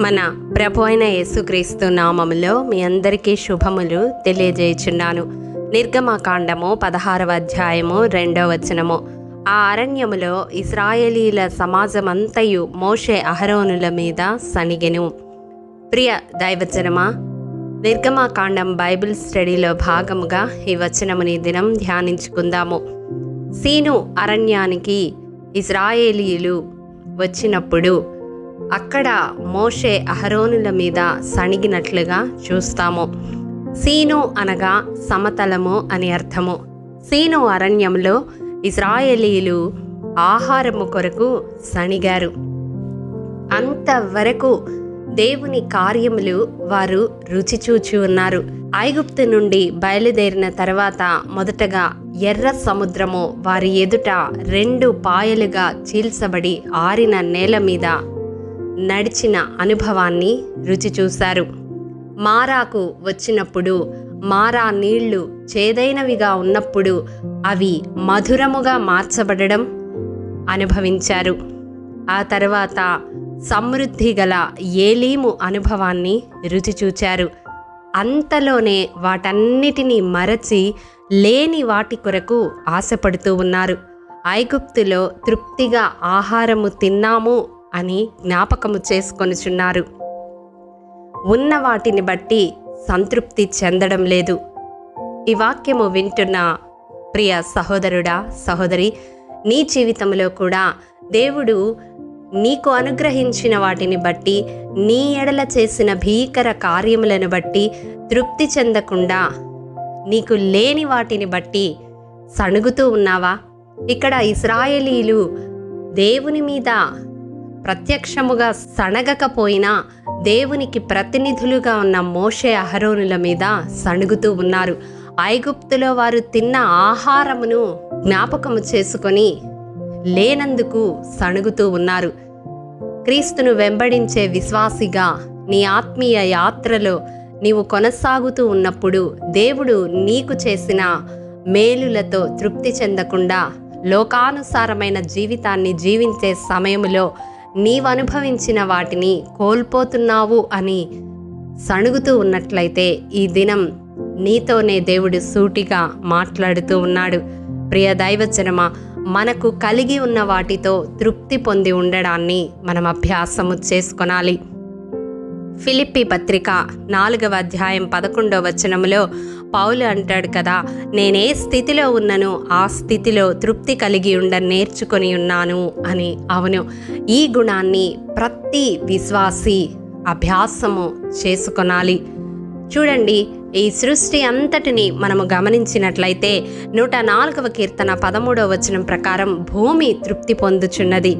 మన ప్రభు అయిన యేసుక్రీస్తు నామములో మీ అందరికీ శుభములు తెలియజేయుచున్నాను. నిర్గమకాండము 16వ అధ్యాయము 2వ వచనము. ఆ అరణ్యములో ఇశ్రాయేలీల సమాజమంతయు మోషే అహరోనుల మీద సణిగెను. ప్రియ దైవజనమా, నిర్గమకాండం బైబిల్ స్టడీలో భాగముగా ఈ వచనముని దినం ధ్యానించుకుందాము. సీను అరణ్యానికి ఇశ్రాయేలీయులు వచ్చినప్పుడు అక్కడ మోషే అహరోనుల మీద సణిగినట్లుగా చూస్తాము. సీను అనగా సమతలము అని అర్థము. సీను అరణ్యంలో ఇశ్రాయేలీయులు ఆహారము కొరకు సణిగారు. అంతవరకు దేవుని కార్యములు వారు రుచి చూచి ఉన్నారు. ఐగుప్తు నుండి బయలుదేరిన తర్వాత మొదటగా ఎర్ర సముద్రము వారి ఎదుట 2 పాయలుగా చీల్చబడి ఆరిన నేల మీద నడిచిన అనుభవాన్ని రుచి చూశారు. మారాకు వచ్చినప్పుడు మారా నీళ్లు చేదైనవిగా ఉన్నప్పుడు అవి మధురముగా మార్చబడడం అనుభవించారు. ఆ తర్వాత సమృద్ధి గల ఏలీము అనుభవాన్ని రుచి చూచారు. అంతలోనే వాటన్నిటినీ మరచి లేని వాటి కొరకు ఆశపడుతూ ఉన్నారు. ఐగుప్తులో తృప్తిగా ఆహారము తిన్నాము అని జ్ఞాపకము చేసుకొనుచున్నారు. ఉన్న వాటిని బట్టి సంతృప్తి చెందడం లేదు. ఈ వాక్యము వింటున్న ప్రియ సహోదరుడా, సహోదరి, నీ జీవితంలో కూడా దేవుడు నీకు అనుగ్రహించిన వాటిని బట్టి, నీ ఎడల చేసిన భీకర కార్యములను బట్టి తృప్తి చెందకుండా నీకు లేని వాటిని బట్టి సణుగుతూ ఉన్నావా? ఇక్కడ ఇశ్రాయేలీయులు దేవుని మీద ప్రత్యక్షముగా సణగకపోయినా దేవునికి ప్రతినిధులుగా ఉన్న మోషే అహరోనుల మీద సణుగుతూ ఉన్నారు. ఐగుప్తులో వారు తిన్న ఆహారమును జ్ఞాపకము చేసుకొని లేనందుకు సణుగుతూ ఉన్నారు. క్రీస్తును వెంబడించే విశ్వాసిగా నీ ఆత్మీయ యాత్రలో నీవు కొనసాగుతూ ఉన్నప్పుడు దేవుడు నీకు చేసిన మేలులతో తృప్తి చెందకుండా లోకానుసారమైన జీవితాన్ని జీవించే సమయంలో నీవనుభవించిన వాటిని కోల్పోతున్నావు అని సణుగుతూ ఉన్నట్లయితే ఈ దినం నీతోనే దేవుడు సూటిగా మాట్లాడుతూ ఉన్నాడు. ప్రియ దైవజనమా, మనకు కలిగి ఉన్న వాటితో తృప్తి పొంది ఉండడాన్ని మనం అభ్యాసము చేసుకొనాలి. ఫిలిప్పీ పత్రిక 4వ అధ్యాయం 11వ వచనములో పౌలు అంటాడు కదా, నేనే స్థితిలో ఉన్నను ఆ స్థితిలో తృప్తి కలిగి ఉండ నేర్చుకొని ఉన్నాను అని. అవును, ఈ గుణాన్ని ప్రతి విశ్వాసి అభ్యాసము చేసుకొనాలి. చూడండి, ఈ సృష్టి అంతటిని మనము గమనించినట్లయితే 104వ కీర్తన 13వ వచనం ప్రకారం భూమి తృప్తి పొందుచున్నది.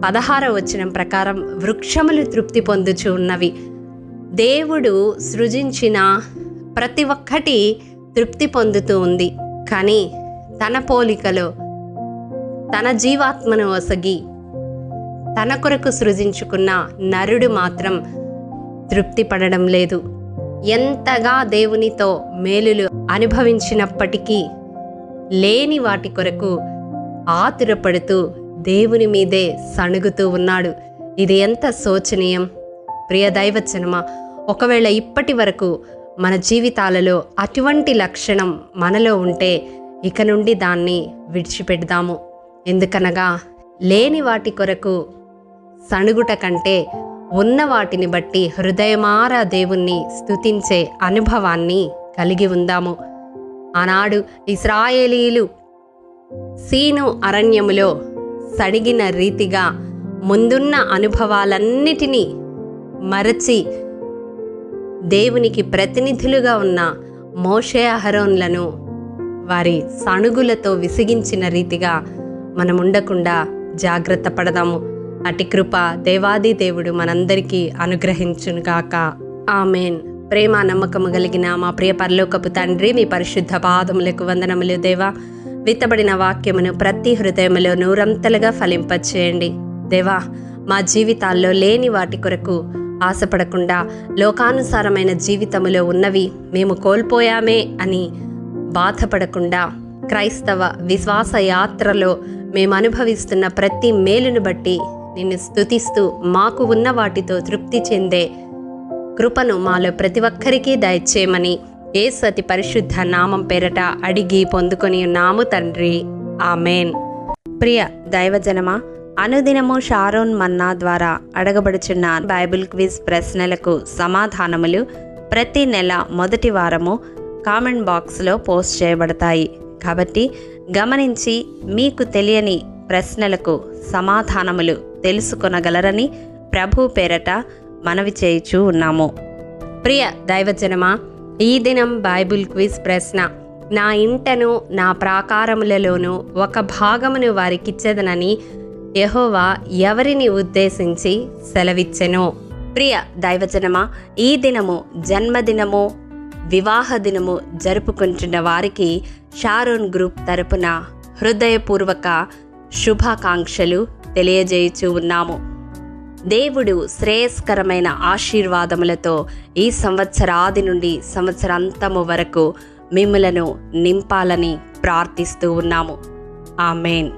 16వ వచనం ప్రకారం వృక్షములు తృప్తి పొందుచు ఉన్నవి. దేవుడు సృజించిన ప్రతి ఒక్కటి తృప్తి పొందుతూ ఉంది. కానీ తన పోలికలో తన జీవాత్మను ఒసగి తన కొరకు సృజించుకున్న నరుడు మాత్రం తృప్తి పడడం లేదు. ఎంతగా దేవునితో మేలులు అనుభవించినప్పటికీ లేని వాటి కొరకు ఆతురపడుతూ దేవుని మీదే సణుగుతూ ఉన్నాడు. ఇది ఎంత శోచనీయం! ప్రియ దైవజనమా, ఒకవేళ ఇప్పటి వరకు మన జీవితాలలో అటువంటి లక్షణం మనలో ఉంటే ఇక నుండి దాన్ని విడిచిపెడదాము. ఎందుకనగా లేని వాటి కొరకు సణుగుట కంటే ఉన్న వాటిని బట్టి హృదయమారా దేవుణ్ణి స్తుతించే అనుభవాన్ని కలిగి ఉందాము. ఆనాడు ఇశ్రాయేలీయులు సీను అరణ్యములో సడిగిన రీతిగా ముందున్న అనుభవాలన్నిటినీ మరచి దేవునికి ప్రతినిధులుగా ఉన్న మోషే అహరోన్లను వారి సణుగులతో విసిగించిన రీతిగా మనం ఉండకుండా జాగ్రత్త పడదాము. అటి కృప దేవాది దేవుడు మనందరికీ అనుగ్రహించునుగాక. ఆమేన్. ప్రేమ నమ్మకము కలిగిన మా ప్రియ పరలోకపు తండ్రి, మీ పరిశుద్ధ పాదములకు వందనములు. దేవా, విత్తబడిన వాక్యమును ప్రతి హృదయములో నూరంతలుగా ఫలింపచేయండి. దేవా, మా జీవితాల్లో లేని వాటి కొరకు ఆశపడకుండా లోకానుసారమైన జీవితములో ఉన్నవి మేము కోల్పోయామే అని బాధపడకుండా క్రైస్తవ విశ్వాస యాత్రలో మేము అనుభవిస్తున్న ప్రతి మేలును బట్టి నిన్ను స్తుతిస్తూ మాకు ఉన్న వాటితో తృప్తి చెందే కృపను మాలో ప్రతి ఒక్కరికి దయచేయమని యేసు అతి పరిశుద్ధ నామం పేరట అడిగి పొందుకొని ఉన్నాము తండ్రి. ఆమెన్. ప్రియ దైవజనమా, అనుదినము షారోన్ మన్నా ద్వారా అడగబడుచున్న బైబిల్ క్విజ్ ప్రశ్నలకు సమాధానములు ప్రతి నెల మొదటి వారము కామెంట్ బాక్స్లో పోస్ట్ చేయబడతాయి. కాబట్టి గమనించి మీకు తెలియని ప్రశ్నలకు సమాధానములు తెలుసుకొనగలరని ప్రభు పేరట మనవి చేయుచూ ఉన్నాము. ప్రియ దైవజనమా, ఈ దినం బైబిల్ క్విజ్ ప్రశ్న: నా ఇంటను నా ప్రాకారములలోనూ ఒక భాగమును వారికిచ్చేదనని యెహోవా ఎవరిని ఉద్దేశించి సెలవిచ్చెను? ప్రియ దైవజనమా, ఈ దినము జన్మదినము, వివాహ దినము జరుపుకుంటున్న వారికి షారోన్ గ్రూప్ తరపున హృదయపూర్వక శుభాకాంక్షలు తెలియజేయుచూ ఉన్నాము. దేవుడు శ్రేయస్కరమైన ఆశీర్వాదములతో ఈ సంవత్సరాది నుండి సంవత్సరాంతము వరకు మిమ్ములను నింపాలని ప్రార్థిస్తూ ఉన్నాము. ఆమేన్.